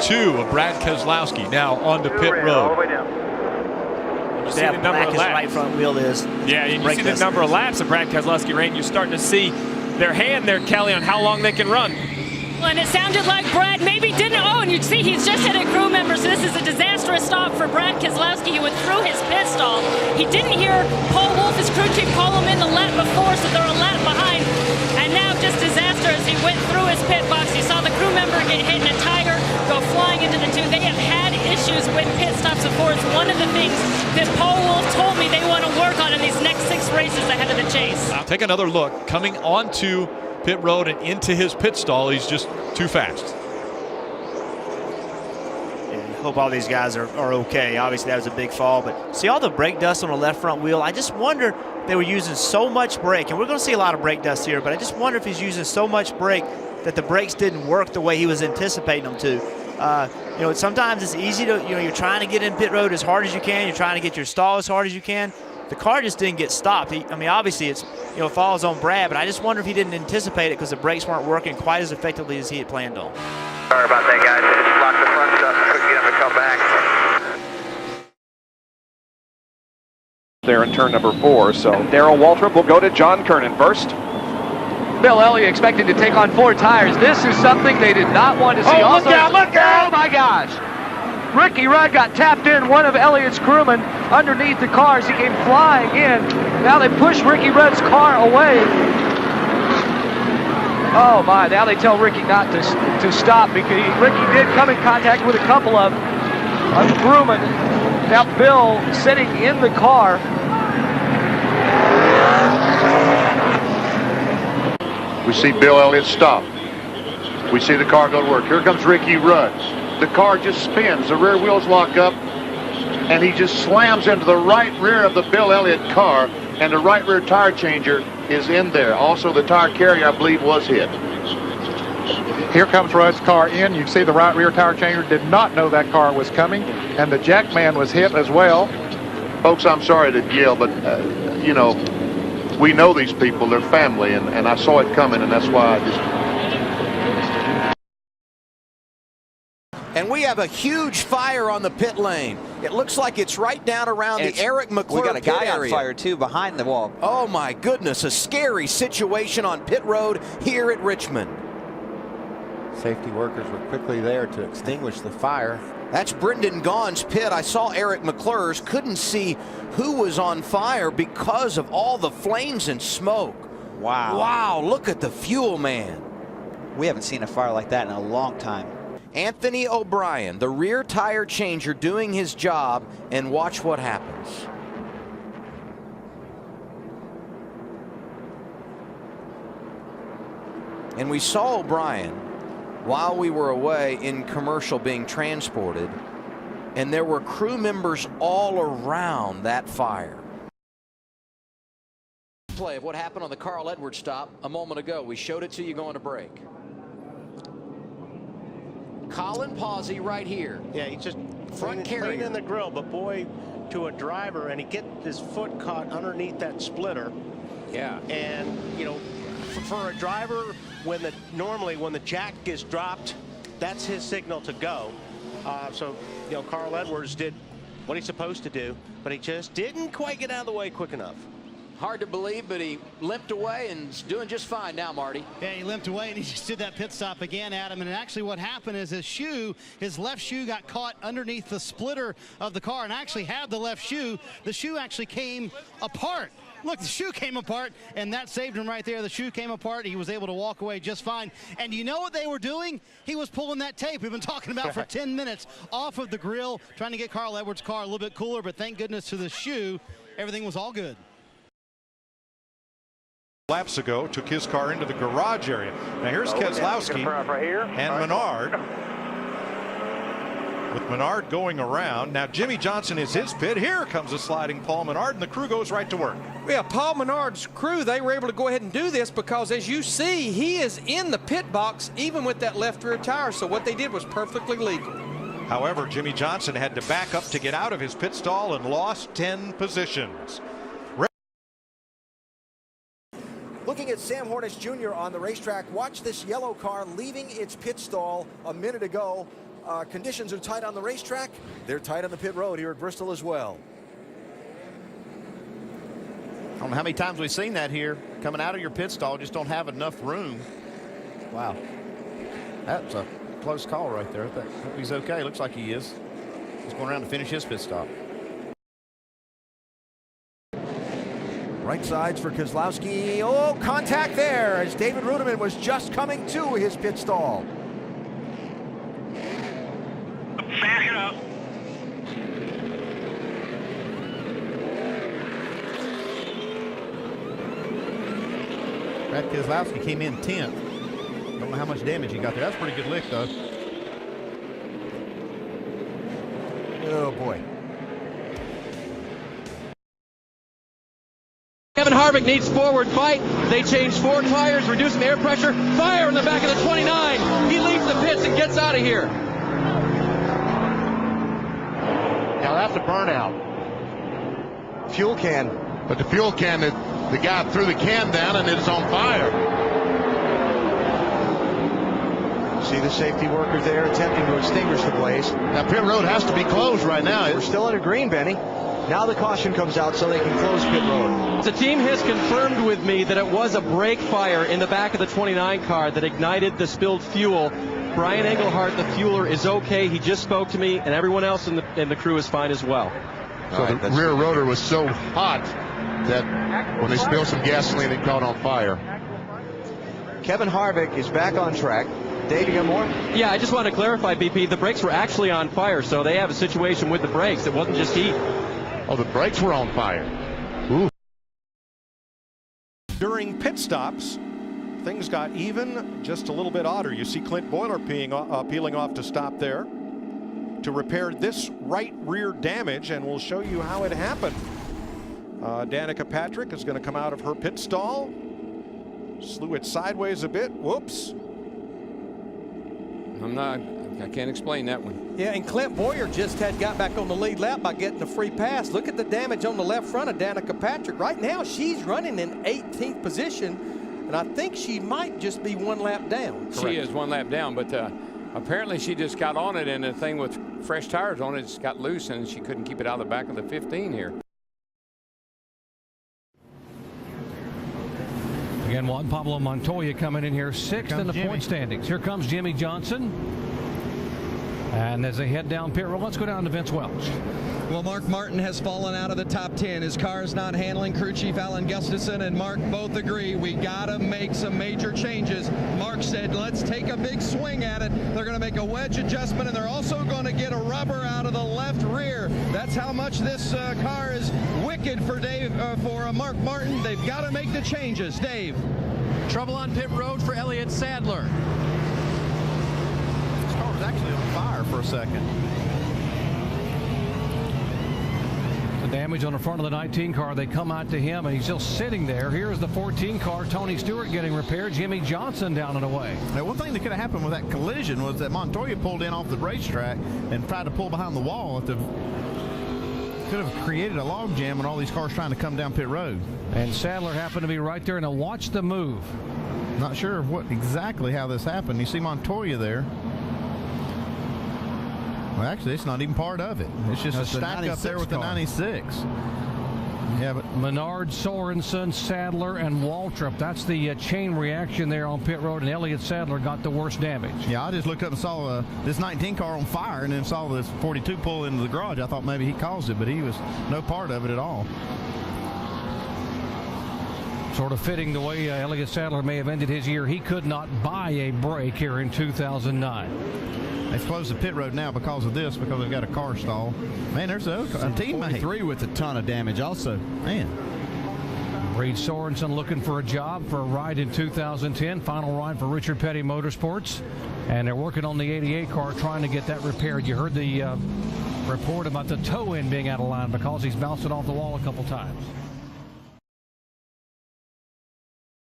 2 of Brad Keselowski now onto pit road. You see the number of laps. Right front wheel is. Yeah, and you see the number of laps that Brad Keselowski ran. You're starting to see their hand there, Kelly, on how long they can run. And it sounded like Brad maybe didn't. Oh, and you see he's just hit a crew member, so this is a disastrous stop for Brad Keselowski, who went through his pit stall. He didn't hear Paul Wolfe, his crew chief, call him in the lap before, so they're a lap behind. And now just disaster as he went through his pit box. You saw the crew member get hit in a tire, go flying into the two. They have had issues with pit stops before. It's one of the things that Paul Wolfe told me they want to work on in these next 6 races ahead of the chase. I'll take another look. Coming onto pit road and into his pit stall, he's just too fast. Yeah, hope all these guys are okay. Obviously that was a big fall, but see all the brake dust on the left front wheel. I just wonder, they were using so much brake, and we're going to see a lot of brake dust here, but I just wonder if he's using so much brake that the brakes didn't work the way he was anticipating them to. You know, sometimes it's easy to, you're trying to get in pit road as hard as you can, you're trying to get your stall as hard as you can. The car just didn't get stopped. I mean, obviously it's, falls on Brad, but I just wonder if he didn't anticipate it because the brakes weren't working quite as effectively as he had planned on. Sorry about that, guys. I just locked the front up and couldn't get him to come back. There in turn number 4, so Darrell Waltrip will go to John Kernan first. Bill Elliott expected to take on 4 tires. This is something they did not want to see. Oh, look out, look out! Oh my gosh! Ricky Rudd got tapped in, one of Elliott's crewmen, underneath the cars. He came flying in. Now they push Ricky Rudd's car away. Oh my, now they tell Ricky not to stop because Ricky did come in contact with a couple of crewmen. Now Bill sitting in the car. We see Bill Elliott stop. We see the car go to work. Here comes Ricky Rudd. The car just spins, the rear wheels lock up, and he just slams into the right rear of the Bill Elliott car, and the right rear tire changer is in there. Also, the tire carrier, I believe, was hit. Here comes Rudd's car in. You see the right rear tire changer did not know that car was coming, and the jack man was hit as well. Folks, I'm sorry to yell, but, we know these people, they're family, and I saw it coming, and that's why I just... And we have a huge fire on the pit lane. It looks like it's right down around the Eric McClure. We got a guy on fire too behind the wall. Oh my goodness, a scary situation on pit road here at Richmond. Safety workers were quickly there to extinguish the fire. That's Brendan Gaughan's pit. I saw Eric McClure's, couldn't see who was on fire because of all the flames and smoke. Wow. Wow, look at the fuel, man. We haven't seen a fire like that in a long time. Anthony O'Brien, the rear tire changer, doing his job, and watch what happens. And we saw O'Brien while we were away in commercial being transported, and there were crew members all around that fire. Play of what happened on the Carl Edwards stop a moment ago. We showed it to you going to break. Colin Pawsey right here. Yeah, he's just front carrier in the grill, but boy, to a driver, and he get his foot caught underneath that splitter. Yeah. And for a driver, normally when the jack is dropped, that's his signal to go. So Carl Edwards did what he's supposed to do, but he just didn't quite get out of the way quick enough. Hard to believe, but he limped away and is doing just fine now, Marty. Yeah, he limped away and he just did that pit stop again, Adam. And actually what happened is his left shoe got caught underneath the splitter of the car and actually had the left shoe. The shoe actually came apart. Look, the shoe came apart, and that saved him right there. The shoe came apart. He was able to walk away just fine. And you know what they were doing? He was pulling that tape we've been talking about for 10 minutes off of the grill, trying to get Carl Edwards' car a little bit cooler, but thank goodness to the shoe, everything was all good. Laps ago, took his car into the garage area. Now here's Keselowski and Menard. With Menard going around. Now Jimmy Johnson is his pit. Here comes a sliding Paul Menard, and the crew goes right to work. Yeah, Paul Menard's crew, they were able to go ahead and do this because, as you see, he is in the pit box even with that left rear tire. So what they did was perfectly legal. However, Jimmy Johnson had to back up to get out of his pit stall and lost 10 positions. Looking at Sam Hornish Jr. on the racetrack, watch this yellow car leaving its pit stall a minute ago. conditions are tight on the racetrack, they're tight on the pit road here at Bristol as well. I don't know how many times we've seen that here. Coming out of your pit stall, just don't have enough room. Wow. That's a close call right there. I hope he's okay. Looks like he is. He's going around to finish his pit stop. Right sides for Keselowski. Oh, contact there as David Rudiman was just coming to his pit stall. Back it up. Brad Keselowski came in 10th. Don't know how much damage he got there. That's a pretty good lick, though. Oh, boy. Kevin Harvick needs forward fight. They change 4 tires, reducing air pressure. Fire in the back of the 29. He leaves the pits and gets out of here. Now that's a burnout. Fuel can. But the fuel can, the guy threw the can down and it's on fire. See the safety worker there attempting to extinguish the blaze. Now pit road has to be closed right now. We're still in a green, Benny. Now the caution comes out so they can close pit road. The team has confirmed with me that it was a brake fire in the back of the 29 car that ignited the spilled fuel. Brian Engelhardt, the fueler, is okay. He just spoke to me, and everyone else in the crew is fine as well. So the rear rotor was so hot that when they spilled some gasoline, it caught on fire. Kevin Harvick is back on track. Dave, you got more? Yeah, I just want to clarify, BP, the brakes were actually on fire, so they have a situation with the brakes. It wasn't just heat. Oh, the brakes were on fire. Ooh. During pit stops, things got even just a little bit odder. You see Clint Boiler peeling off to stop there to repair this right rear damage, and we'll show you how it happened. Danica Patrick is going to come out of her pit stall. Slew it sideways a bit. Whoops. I can't explain that one. Yeah, and Clint Boyer just got back on the lead lap by getting a free pass. Look at the damage on the left front of Danica Patrick. Right now, she's running in 18th position, and I think she might just be 1 lap down. Correct. She is 1 lap down, but apparently she just got on it, and the thing with fresh tires on it just got loose, and she couldn't keep it out of the back of the 15 here. Again, Juan Pablo Montoya coming in here 6th in the point standings. Here comes Jimmy Johnson. And as they head down pit road, let's go down to Vince Welch. Well, Mark Martin has fallen out of the top 10. His car is not handling. Crew Chief Alan Gustafson and Mark both agree we got to make some major changes. Mark said, let's take a big swing at it. They're going to make a wedge adjustment, and they're also going to get a rubber out of the left rear. That's how much this car is wicked for Mark Martin. They've got to make the changes. Dave. Trouble on pit road for Elliott Sadler. This car was actually on fire for a second. The damage on the front of the 19 car. They come out to him, and he's still sitting there. Here's the 14 car. Tony Stewart getting repaired. Jimmy Johnson down and away. Now, one thing that could have happened with that collision was that Montoya pulled in off the racetrack and tried to pull behind the wall. Could have created a log jam and all these cars trying to come down pit road. And Sadler happened to be right there, and watch the move. Not sure exactly how this happened. You see Montoya there. Well, actually, it's not even part of it. It's just a stack up there with the 96. Yeah, but Menard, Sorensen, Sadler, and Waltrip. That's the chain reaction there on pit road, and Elliott Sadler got the worst damage. Yeah, I just looked up and saw this 19 car on fire, and then saw this 42 pull into the garage. I thought maybe he caused it, but he was no part of it at all. Sort of fitting the way Elliott Sadler may have ended his year. He could not buy a break here in 2009. They've closed the pit road now because of this, because they've got a car stall. Man, there's a teammate. 43 with a ton of damage also. Man. Reed Sorensen looking for a job for a ride in 2010. Final ride for Richard Petty Motorsports. And they're working on the 88 car, trying to get that repaired. You heard the report about the toe end being out of line because he's bounced it off the wall a couple times.